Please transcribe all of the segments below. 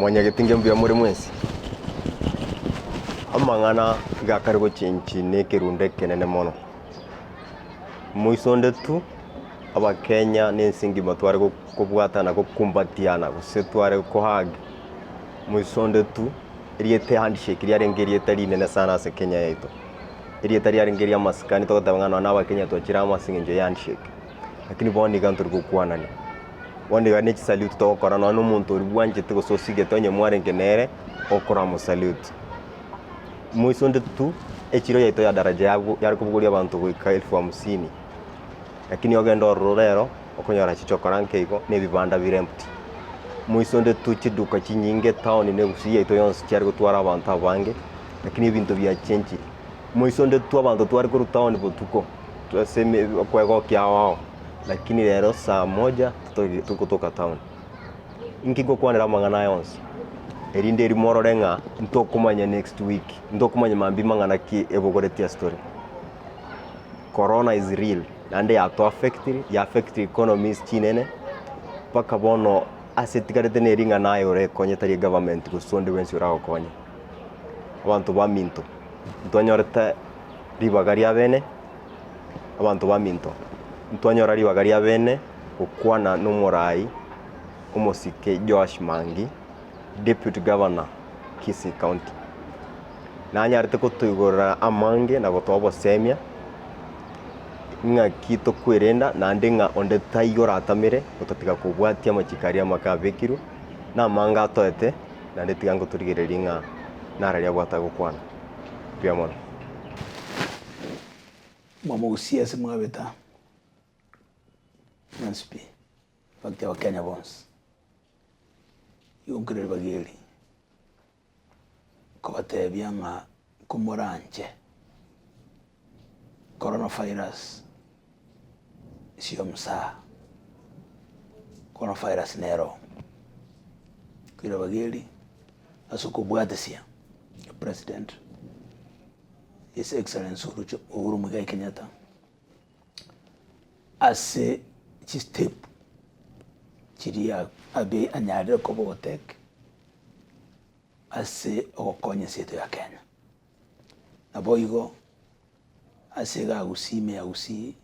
mwenye gitinge mbia muri mwezi amang'ana gakarigo chinchi nekirunde kenene mono muisonde tu abakenya n'ensingi batware kubwatana kukumbatiana gusetware kohagi muisonde tu iriete handshake iriarengerie tari nene sana ase Kenya yetu iriete iriarengeria maskani togotabangana n'abakenya twachira amasinge ya handshake lakini boni gantu rikukwanani wandi gane salute tokora no n'umuntu uri bwanjete gusosige tonye mwarengenere okora mu salute muisonde tu echiro yaito ya daraja yago yari kubuguria abantu gwika 1050 lakini ogenda ororero okonyora chichokora nkeiko ne bibanda birempty muisonde tu chiduka chinyinge town ne gusiye ito yonse cyari gutwara abantu abange lakini ibintu bya change muisonde tu abantu twari ku town botuko twaseme kwego kyawao lakini lero saa moja tukutoka town inkigo kwanira mangana yonse erinde rimororenga ntokumanya next week ntokumanya mambi mangana ki evogoretia story corona is real and ya to affect economies chinene paka bono asetikarete neringa nayo rekonyetari government gusonde wensi uragokonya abantu baminto ntonyorete ribagaria bene abantu baminto ntonyora ribagaria bene ukwana n'umurai umosike Josh Mangi Deputy Governor Kisii County nanyarete kutugora amange na gotobo semia nga kito kwirenda na ndenga onde tayora atamire utatiga kubwatia machikaria makabekiru na manga toete na ndetiga ngoturigereria nararia gwata gukwana pia mono mama usiase mwabeta Nanspi bakte wa Kenya Bonds yongere bageri kobatebya nga kumoranje coronavirus sio msaa coronavirus nero kira bageri asukubwatesia president His Excellency Uhuru Muigai Kenyatta ase step chiria abe anyare kobotek ase okonya seto ya Kenya na boigo ase ga gusime ya gusi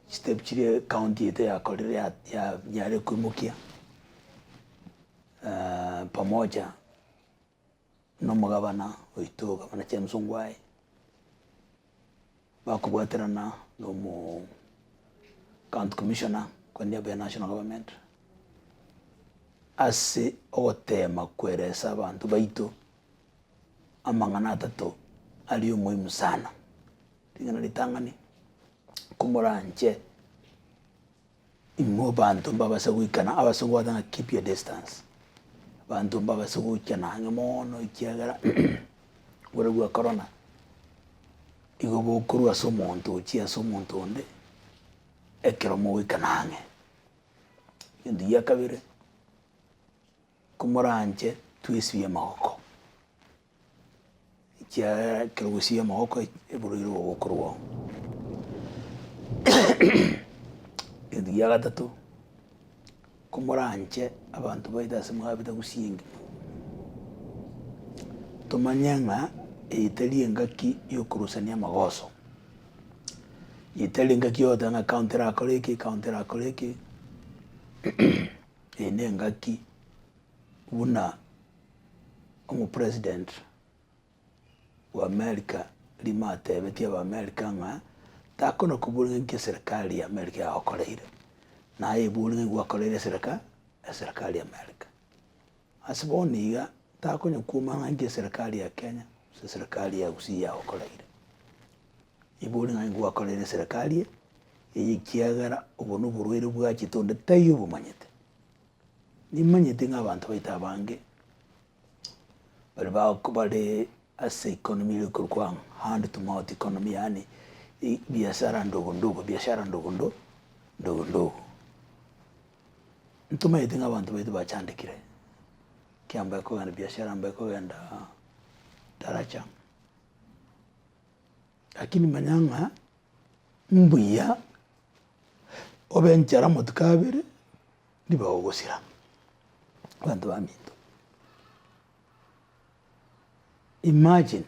step chiria county ete ya kolere ya nyare kumukia pamoja no mugabana oito gabana James Ongwae bakubwaterana no mu County Commissioner kwa niaba ya National Government ase otema kweresa abantu baito amangana atatu aliyo muhimu sana tingana litangani kumoranje imo bantu mbabasa gwikana abasongo batanga keep your distance bantu mbabasa gwikana ngamono ikiagara gwa corona igo bokuru asomonto chia somonto onde ekero muwikanange indi yakabire kumoranje twisiye mahoko kia kerusiye mahoko eburiro bokurwo indi yagatatu kumoranje abantu baidase mwabita gusinga tomanyanga itali ngaki yokurusania magoso itali ngaki yotanga counter akoleki ene ngaki una umu president wa America limate betia wa America nga takono kubulinga nke serikali ya America ya okoleire na yebulinga gwa koleire serikali ya America asiboniga takono kuma nke serikali ya Kenya serikali ya Kisii ya okoleire ibulinga gwa koleire serikali yikiagara ubonu burwere bwa kitonde tayo bumanyete nimanyete nk'abantu baita bange bari ase economy kurwa hand to mouth economy yani biashara ndogo ndogo ntumayete nk'abantu baita bachandikire kiamba ko gana biashara mbako ganda daraja lakini manyanga mbuya obenjara mutukabere libawogosira bantu baminto imagine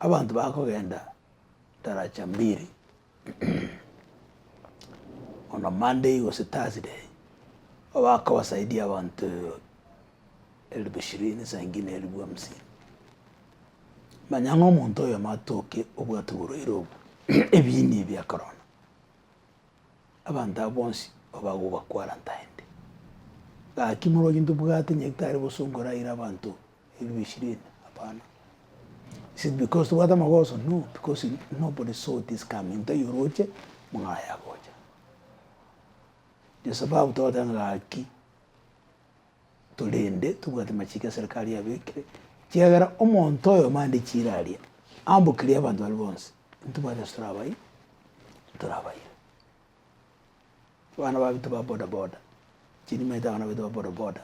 abantu bakogenda daraja mbili on a Monday was a Thursday, wakawasaidia abantu 20,000 saa ingine 50,000. Manyanga omuntu oyo matoke obwatu buroiro obu ebini bya corona abantu abonsi obaguba quarantine akimuro gintu bwate nyektari busungura ira abantu 20,000 hapana. Is it because what am I also? No, because nobody saw this coming. To Yuroche, Mungaya Goja. The sababu toda ngaki tulende tugate machika serikali ya bekre. Chiagara omonto yo mande chiralia. Ambo clear abantu albons. Ntubade strabai. Trabai. Wana babitu ba boda boda. Chini meta wana babitu ba boda boda.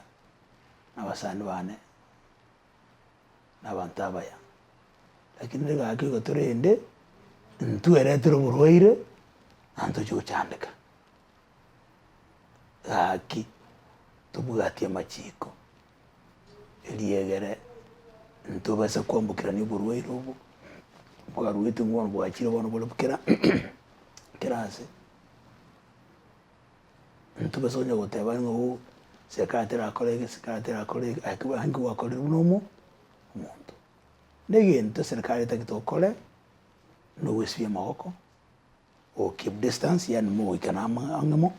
Na wasani wane. Na bantabaya. Lakini nega akigo turende ntuere turo burwaire anto chuchandika aki tubugatie machiko eliegere ntubasa kwambukira ni burwaire ubu bwaruite ngwana bwachire bona bulukira kirase ntubasa onye goteba ngo sekatera kolege akiba hangi wakorera unomo umuntu negento serikali takitokole no wisbia magoko o keep distance yani mo ikana angamo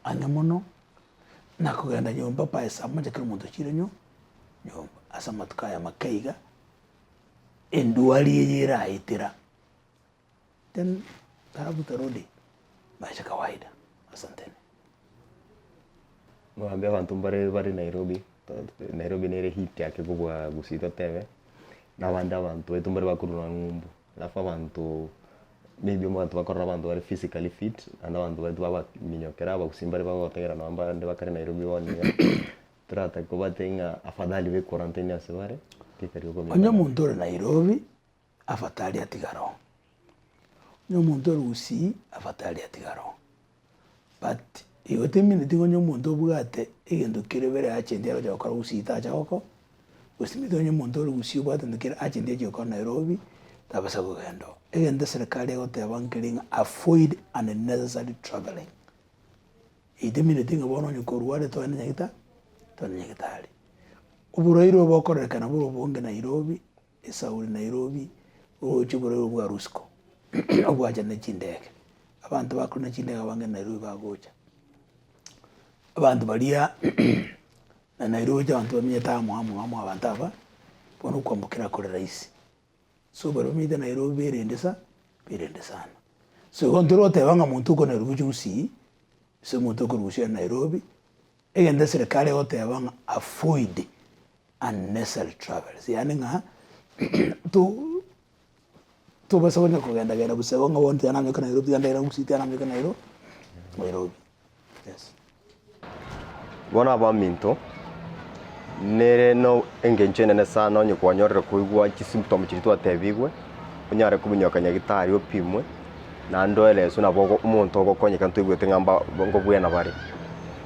angamo no na kugenda nyumba pa esa moja kilo muntu chire nyumba asa matukaya makaiga enduali yera itira then tarabu tarudi maisha kawaida. Asanteni. Ngwambia abantu bari Nairobi nere hit yake kubwa gusito teve na banda abantu etumbere bakurura ngumbu lafa abantu maybe abantu bakorra abantu bari physically fit and abantu baba minyokera bakusimbare bagotera namba ndi bakari Nairobi woni trata ko batenga afadhali be quarantine asebare kikariyo ko onyo muntu ori Nairobi afatali atigaro onyo muntu ori usi afatali atigaro but yote minute onyo muntu obwate egendo kirebere achende aja okora usita aja oko usimite onyo muntu ori usi obwate ndikira achende aja okora Nairobi tabasa kugendo egende serikali egoteba nkiringa avoid unnecessary traveling ite minute ngabona onyo korware to nyagita nyagitali uburairo bokorekana buro bonge Nairobi esauri Nairobi ochiburairo bwa Rusko obwaje na chindeke abantu bakuna chindeke bange Nairobi bagocha abantu balia na Nairobi abantu bamyeta mu abantu aba bono kwambukira kore rais so baro mide Nairobi berende sana so kontrol te banga muntu ko Nairobi jusi so muntu ko rusia Nairobi egende serikali yote banga avoid unnecessary travels yani nga tu basa wanya kugenda genda busaba nga wonte ana meka Nairobi ganda ira musiti ana meka Nairobi yes bona baminto nere no engenchene na sana onye kwanyorera kuigwa chisymptom chitwa tebigwe unyare kubunyoka nyagitari opimwe na ndoele suna bogo umuntu ogokonyeka ntwigwete ngamba bongo bwena bari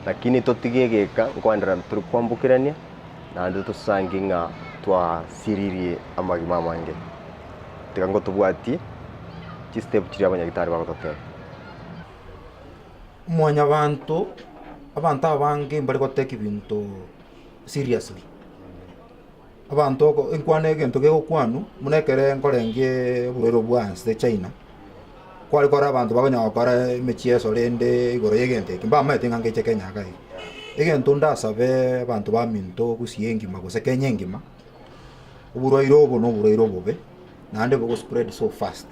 lakini totigegeka nkwandira turi kwambukirania na ndo tusanginga twa siririe amagima mange tikango tubwati chi step chiri abanyagitari bagototera mwanya abantu abange mbari goteka ibintu seriously abantu oko enkwane gento gego kwanu munekere nkorenge burero bwanse China kwali kora abantu bagonya kora mechieso lende igoro yegente kimba maitenga ngeche Kenya gai egento ndasabe abantu baminto kusiyengi magose Kenya ngima uburairo obo no burairo bobe nande bogo spread so fast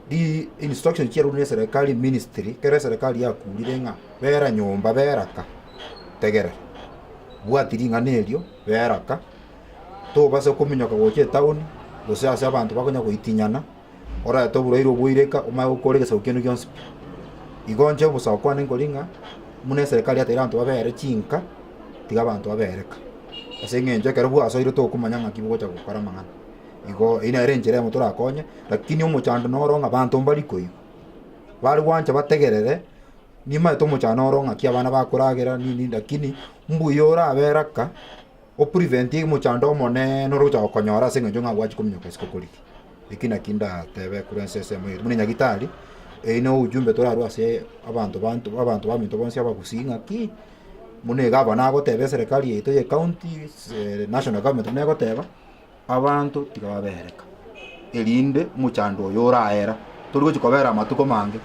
the instruction chero ne serikali ministry kere serikali ya kulirenga bera nyomba beraka tegera bwatiringa nelio beraka to base kuminyoka goche town gose ase abantu bakonya goitinyana ora to burairo bwireka umaye ukorege saukenu gyonse igonje busakwane ngolinga mune serikali atera abantu babere chinka tiga abantu babereka ase ngenje kero bwaso iro to kumanyanga kibugo gukora mangana igo ina erenjere mutura akonye lakini umuchando noronga abantu mbaliko iyo bari wanje bategerere nima to muchano noronga kia bana bakuragira nini lakini mbuyora aberaka o preventi muchando mone no rucha okonyora singa jonga wachi kumnyo kasiko koliki ikina kinda tebe kurensese muri nyagitari ino ujumbe torarwa se abantu baminto bonse abagusinga ki mune gabana go tebe serikali yeto ye county national government ne go teba abantu tikababereka elinde muchando yoraera turigo chikobera matuko mange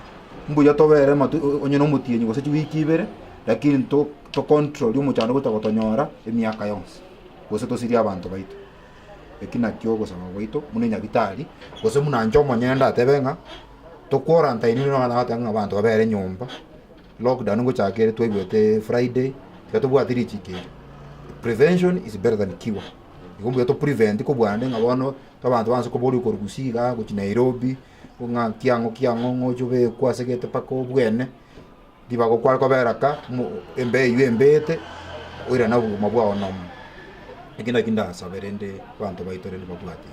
mbuya tobere onye no mutienyi gose chiwikibere lakini to control yo muchando gutagotonyora emiaka yonse gose tosiri abantu baitu ekina kyo gose baitu mune nyagitari gose munanjo monyenda tebenga to quarantine no na batanga abantu babere nyumba lockdown ngo chakere twegwete Friday gato bwatiri chike prevention is better than cure igombe to prevent ko bwande ngabono abantu banse ko boli ko rusiga go Nairobi nga kiango ngojo be kwasegete pako bwene diba ko kwal ko beraka embete oira na mabwa ono kinda saberende kwanto baitore ni babwati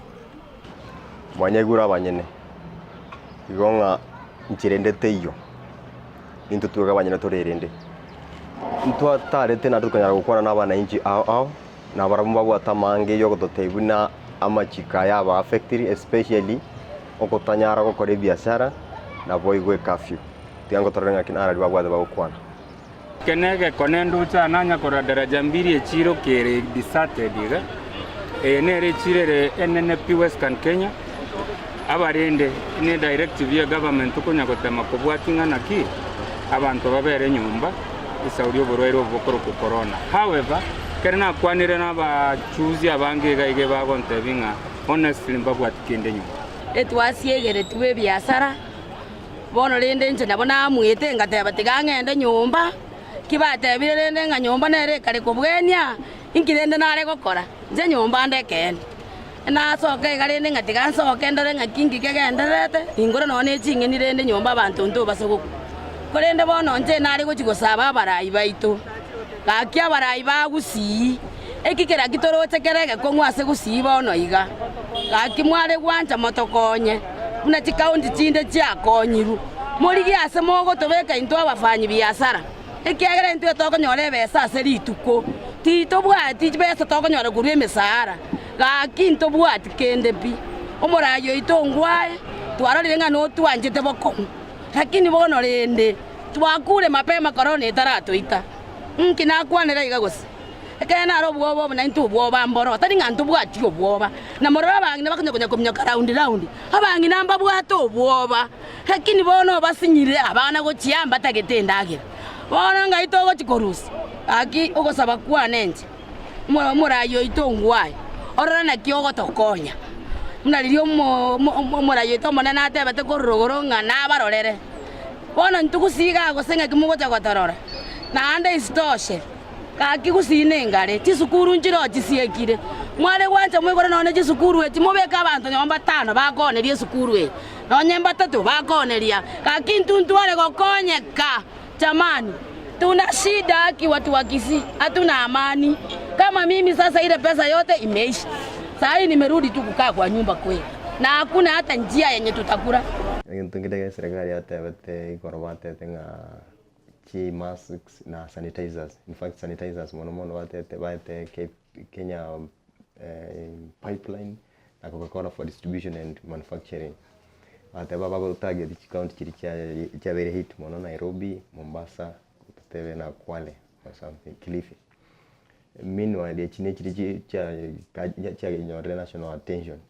mwanyegura abanyene igonga nchirende teyo into tuga abanyene torerende ntwa tarete na tukanyara gukora n'abana inji ao na baramumba bwatamange yo gototebuna amachika yaba affected especially okotanyara gukora biashara na boigwe curfew tiango torenga kinara libabwade bagukwana kenege konendu cha nanya kora daraja mbiri echiro kere disate diga nere chirere NNP Western Kenya abarende ne directive ya government kunya gotema kubwatinga naki abantu babere nyumba isaurio borwero bokoro ku corona. However kerna kwanire na ba choose abange gaige bagonte binga honestly mbabwatikende nyumba etwasiegere tuwe biashara bono rende nje nabona mwete ngateba tigangende nyumba kibate birende nga nyumba nere kare kubwenya inkirende nare gokora nje nyumba ndekende na soke garende ngati gansoke ndore ngakingi kegenderete ingoro none chinge nirende nyumba abantu ndo basogo korende bono nje nare gochigosaba barayi baitu gakia barayi bagusi ekikera kitoroche kerege kongwase gusiba ono iga gakimware gwanja motokonye una chikaunti chinde chakonyiru muri giase mogo tobeka into abafanyi biashara ekiagera into tokonyore besa serituko tito bwati besa tokonyore kuri emisara gakinto bwati kende pi omorayo itongwae twarorire ngano twanjete boko lakini bono rende twakure mapema corona itaratoita nkina kwanera igagose ekena ro bwobo na into bwoba mboro tari nganto bwati obwoba na moro abangi bakunye kumnyoka round abangi namba bwato bwoba lakini bono basinyire abana go chiamba tagetendagira bono ngaito go chikorusi aki ogosaba kwanenje morayo itongwae orora na kiogo tokonya munaririo morayo itomona na tebete korogoro na barorere bono ntugusiga gosenga kimugocha gotorora na ande istoshe kaki gusine ngare tisukuru njiro chisiekire mwale wanje mwigora none chisukuru eti mubeka abantu nyomba 5 bakonerie sukuru e nonyemba 3 bakoneria kaki ntuntwale gokonyeka jamani tuna shida ki watu wa Kisii hatuna amani kama mimi sasa ile pesa yote imeisha sasa nimerudi tu kukaa kwa nyumba kweli na hakuna hata njia yenye tutakura ngitungide serikali yatebete ikorobate tenga chi masks na sanitizers. In fact, sanitizers mono watete Kenya pipeline na Coca-Cola for distribution and manufacturing. Ateba bago target county chiri cha very hit mono Nairobi, Mombasa, Tebe na Kwale or something, Kilifi. Meanwhile, the chiri cha national attention.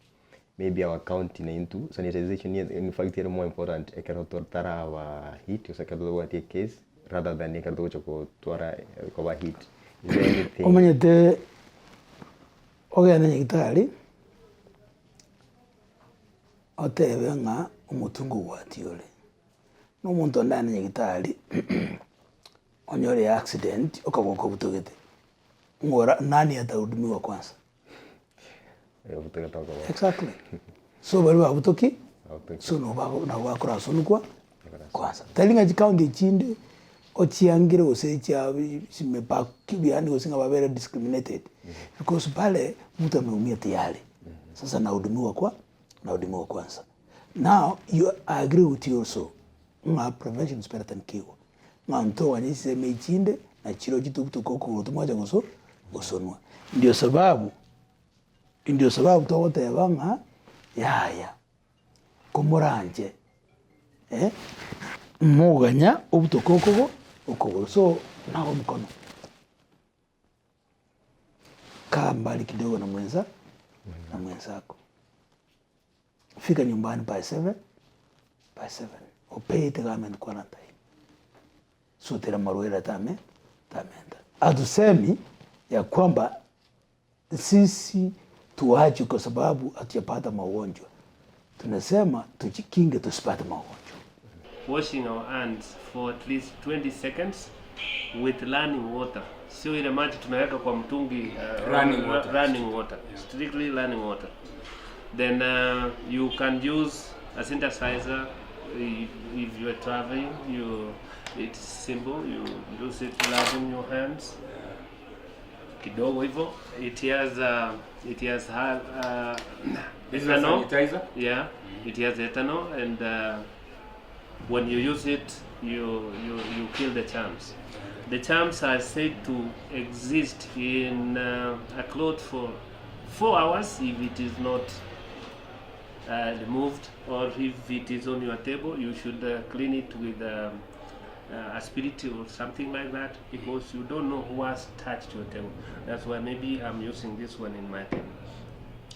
Maybe our county into sanitization in fact is more important. Ekerotara our hit, so take case rather than ekerotara ko twara ko hit. Is there anything? Omanyete ogenda nyitali otebe nga umutungu watiole no muntu ndani nyitali onyore accident okagoko butogete ngora nani atahudumiwa kwanza. Exactly. So bali babutoki so no babo na wakora sonukwa kwanza talinga jikaundi chinde ochiangire osecha simepa kibiani osinga babere discriminated because pale mtu ameumia tayari sasa nahudumiwa kwanza. Now you agree with you also ma prevention is better than cure ma mto wanisi mechinde na chiro jitu koko moja gosonwa ndio sababu togoteba ng'a yaya komoranje muganya obutoka okogoro so nago mkono kaa mbali kidogo na mwenzako fika nyumbani by 7 upeite government quarantine so tera maruera tamenda hatusemi ya kwamba sisi tuache kwa sababu hatujapata magonjwa. Tunasema tujikinge tusipate magonjwa. Washing our hands for at least 20 seconds with running water. Sio ile maji tunaweka kwa mtungi running water. Strictly running water. Then you can use a synthesizer if you are traveling. It's simple. You use it rubbing your hands. Kidogo hivyo. It has ethanol. Sanitizer? Yeah, it has ethanol, and when you use it, you kill the germs. The germs are said to exist in a cloth for 4 hours if it is not removed, or if it is on your table, you should clean it with a spirit or something like that, because you don't know who has touched your table. That's why maybe I'm using this one in my table.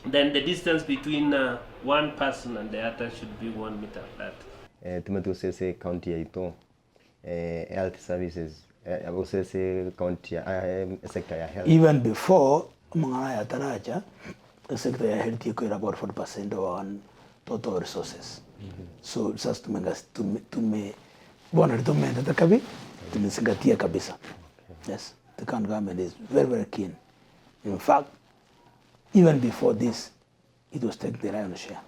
Then the distance between one person and the other should be 1 meter flat. Tumetusese county yaito health services abusese county sector ya health. Even before mangana ya taraja sector ya health iko about 40% on total resources. So sasa tume bona recommend takabi tumezingatia kabisa. Yes, the county government is very keen. In fact, even before this, it was taking the lion's share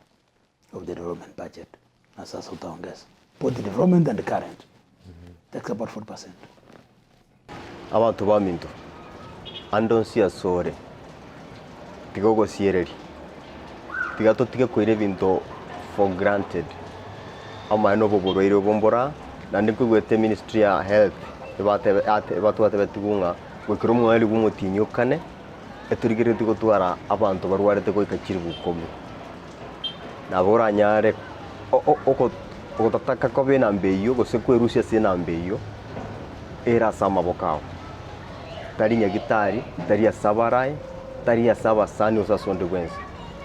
of the development budget. As a sort of guess, both the development and the current, takes about 4%. Abantu baminto, andonsia sore, tigogo siereri, tigato tige kwire binto for granted. Ama no boboro ire bombora, na ndikugwete Ministry ya Health, batu batigunga, gwikiromo ali gumotinyukane. Eturigire gutwara abantu barwarete goika kiri bukomi na bora nyare ogotataka ko bena mbeyo gose kwerusia sina mbeyo era sama bokao tari nyagitari tari ya sabarai tari ya saba sani usasonde gwense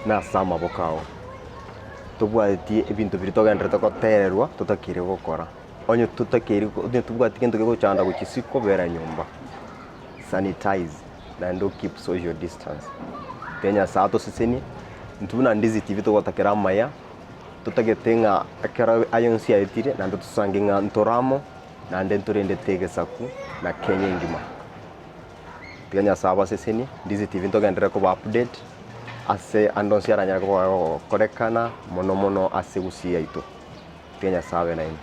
na sama bokao tubwati ebintu biritoga ndreta ko tererwa tutakire gukora onyo tutakire tubwati kintu giko chanda gukisiko bera nyumba sanitize and keep social distance. Tenya sato siseni ntuna ndizi TV to watakera maya tutagetenga akara ayonsi ayitire na tusanginga ntoramo na ndenturende tege saku na Kenya ngima. Tenya saba siseni ndizi TV to gendera ko update ase andonsi aranya ko korekana mono ase usia ito. Tenya sabe na ini.